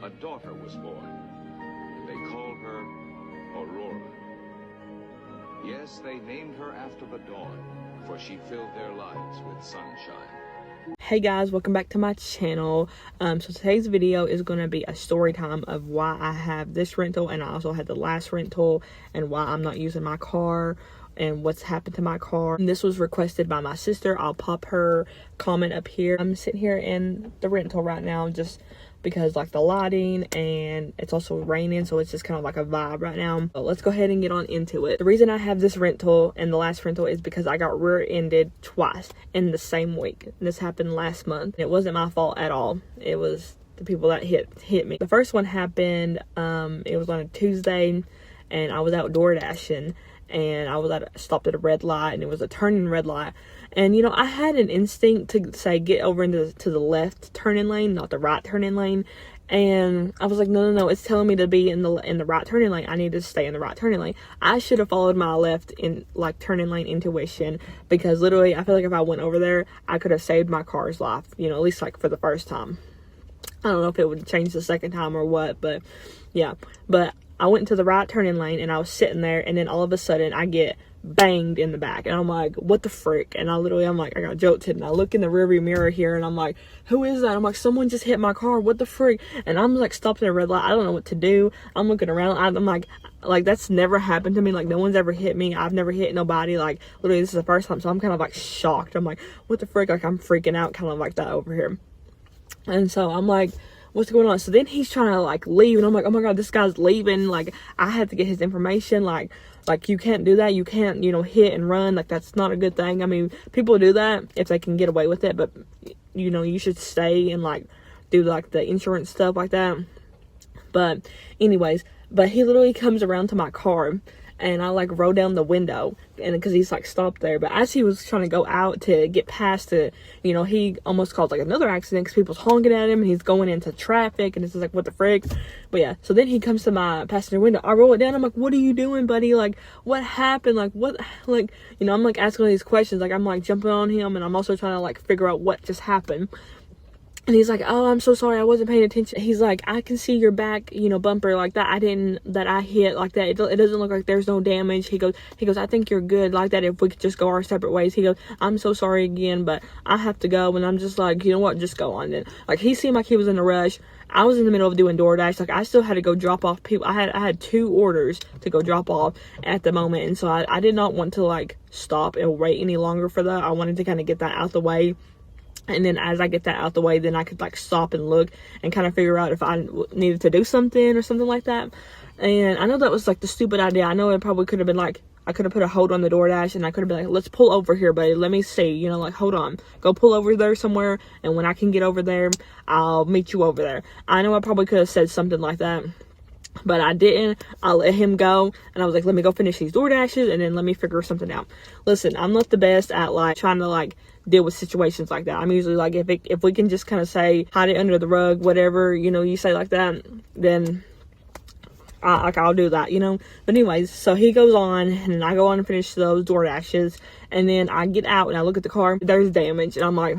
a daughter was born. They called her Aurora. Yes, they named her after the dawn, for she filled their lives with sunshine. Hey guys, welcome back to my channel. So today's video is going to be a story time of why I have this rental and I also had the last rental and why I'm not using my car and what's happened to my car. And this was requested by my sister. I'll pop her comment up here. I'm sitting here in the rental right now just because like the lighting, and it's also raining, so it's just kind of like a vibe right now. But let's go ahead and get on into it. The reason I have this rental and the last rental is because I got rear-ended twice in the same week. This happened last month. It wasn't my fault at all. It was the people that hit me. The first one happened, it was on a Tuesday, and I was out door dashing, and I was stopped at a red light, and it was a turning red light. And you know, I had an instinct to say get over into the left turning lane, not the right turning lane. And I was like, no, it's telling me to be in the right turning lane. I need to stay in the right turning lane. I should have followed my left in like turning lane intuition, because literally I feel like if I went over there, I could have saved my car's life, you know, at least like for the first time. I don't know if it would change the second time or what, but yeah. But I went into the right turning lane and I was sitting there, and then all of a sudden I get banged in the back, and I'm like, what the frick? And I'm like, I got jolted, and I look in the rearview mirror here, and I'm like, who is that? I'm like, someone just hit my car, what the frick? And I'm like stopped at a red light. I don't know what to do. I'm looking around. I'm like that's never happened to me. Like, no one's ever hit me. I've never hit nobody. Like, literally this is the first time, so I'm kind of like shocked. I'm like, what the frick? Like, I'm freaking out kind of like that over here. And so I'm like, what's going on? So then he's trying to like leave, and I'm like, oh my god, this guy's leaving. Like, I had to get his information. Like you can't do that. You can't, you know, hit and run. Like, that's not a good thing. I mean, people do that if they can get away with it, but you know, you should stay and like do like the insurance stuff like that. But anyways, but he literally comes around to my car, and I like roll down the window, and because he's like stopped there. But as he was trying to go out to get past it, you know, he almost caused like another accident because people's honking at him, and he's going into traffic, and it's just like, what the frick? But yeah, so then he comes to my passenger window. I roll it down. I'm like, what are you doing, buddy? Like, what happened? Like, what? Like, you know, I'm like asking all these questions. Like, I'm like jumping on him, and I'm also trying to like figure out what just happened. And he's like, oh, I'm so sorry, I wasn't paying attention. He's like, I can see your back, you know, bumper like that. I hit like that. It doesn't look like there's no damage. He goes, I think you're good like that if we could just go our separate ways. He goes, I'm so sorry again, but I have to go. And I'm just like, you know what, just go on then. Like, he seemed like he was in a rush. I was in the middle of doing DoorDash. Like, I still had to go drop off people. I had 2 orders to go drop off at the moment. And so I did not want to like stop and wait any longer for that. I wanted to kind of get that out the way. And then as I get that out the way, then I could like stop and look and kind of figure out if I needed to do something or something like that. And I know that was like the stupid idea. I know it probably could have been like, I could have put a hold on the DoorDash, and I could have been like, let's pull over here, buddy. Let me see, you know, like, hold on, go pull over there somewhere. And when I can get over there, I'll meet you over there. I know I probably could have said something like that, but I didn't. I let him go, and I was like, let me go finish these DoorDashes, and then let me figure something out. Listen, I'm not the best at like trying to like deal with situations like that. I'm usually like, if we can just kind of say, hide it under the rug, whatever, you know, you say like that, then I'll do that, you know. But anyways, so he goes on, and I go on and finish those DoorDashes, and then I get out and I look at the car, there's damage, and I'm like,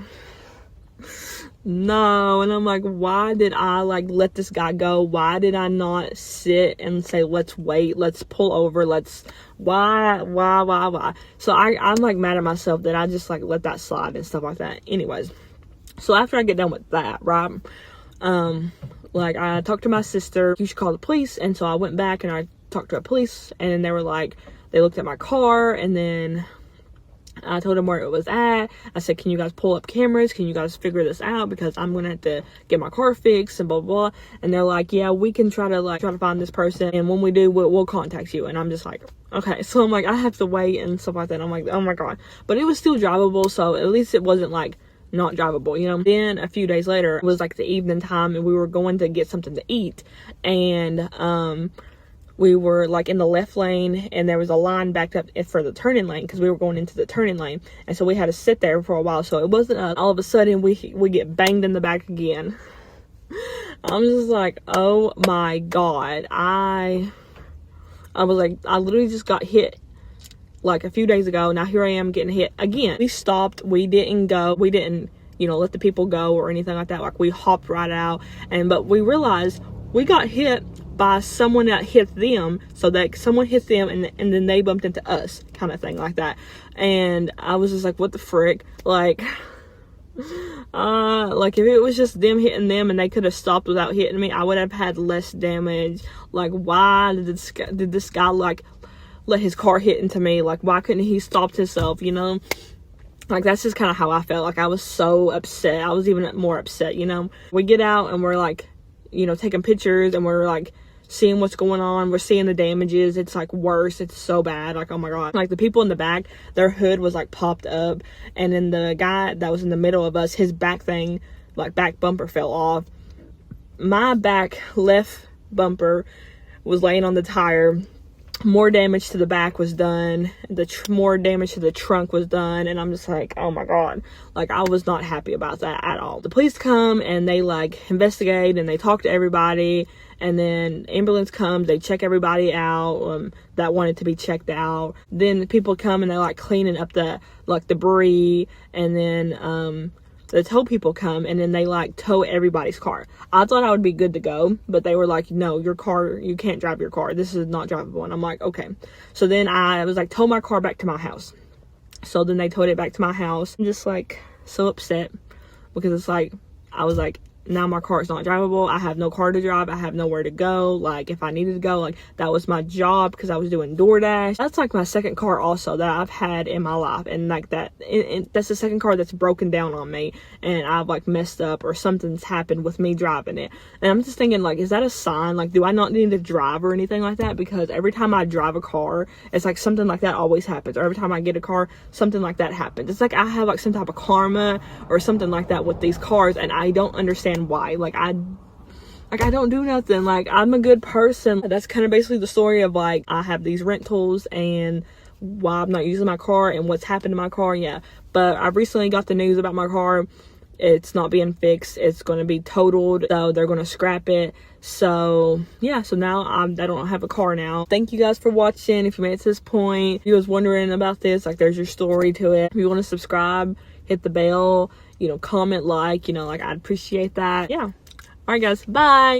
no. And I'm like, why did I like let this guy go? Why did I not sit and say, let's wait, let's pull over, why? So I'm like mad at myself that I just like let that slide and stuff like that. Anyways, so after I get done with that, right, like I talked to my sister, you should call the police. And so I went back and I talked to a police, and they were like, they looked at my car, and then I told them where it was at. I said, can you guys pull up cameras? Can you guys figure this out? Because I'm going to have to get my car fixed and blah, blah, blah. And they're like, yeah, we can try to find this person. And when we do, we'll contact you. And I'm just like, okay. So I'm like, I have to wait and stuff like that. I'm like, oh my God. But it was still drivable. So at least it wasn't like not drivable, you know. Then a few days later, it was like the evening time, and we were going to get something to eat. And, we were like in the left lane, and there was a line backed up for the turning lane because we were going into the turning lane, and so we had to sit there for a while. So it wasn't all of a sudden we get banged in the back again. I'm just like, oh my God. I was like, I literally just got hit like a few days ago. Now here I am getting hit again. We stopped. We didn't go. We didn't, you know, let the people go or anything like that. Like, we hopped right out. But we realized we got hit by someone that hit them, so that someone hit them and then they bumped into us, kind of thing like that. And I was just like, what the frick? Like if it was just them hitting them and they could have stopped without hitting me, I would have had less damage. Like, why did this guy like let his car hit into me? Like, why couldn't he stopped himself, you know? Like, that's just kind of how I felt. Like, I was so upset. I was even more upset, you know? We get out and we're like, you know, taking pictures and we're like seeing what's going on. We're seeing the damages. It's like worse. It's so bad. Like, oh my God. Like, the people in the back, their hood was like popped up. And then the guy that was in the middle of us, his back thing, like back bumper fell off. My back left bumper was laying on the tire. More damage to the back was done. More damage to the trunk was done. And I'm just like, oh my God. Like, I was not happy about that at all. The police come and they like investigate and they talk to everybody. And then ambulance comes, they check everybody out that wanted to be checked out. Then people come and they're like cleaning up the like debris. And then the tow people come and then they like tow everybody's car. I thought I would be good to go, but they were like, no, your car, you can't drive your car. This is not drivable. And I'm like, okay. So then I was like, tow my car back to my house. So then they towed it back to my house. I'm just like so upset because it's like, I was like, now my car is not drivable. I have no car to drive. I have nowhere to go. Like, if I needed to go, like, that was my job because I was doing DoorDash. That's like my second car also that I've had in my life. And like that's the second car that's broken down on me and I've like messed up or something's happened with me driving it. And I'm just thinking, like, is that a sign? Like, do I not need to drive or anything like that? Because every time I drive a car, it's like something like that always happens. Or every time I get a car, something like that happens. It's like I have like some type of karma or something like that with these cars, and I don't understand why. Like, I don't do nothing. Like, I'm a good person. That's kind of basically the story of like I have these rentals and why I'm not using my car and what's happened to my car. Yeah, but I recently got the news about my car. It's not being fixed. It's going to be totaled, so they're going to scrap it. So yeah, so now I don't have a car now. Thank you guys for watching. If you made it to this point, if you was wondering about this, like, there's your story to it. If you want to subscribe, hit the bell, you know, comment, like, you know, like, I'd appreciate that. Yeah. All right, guys. Bye.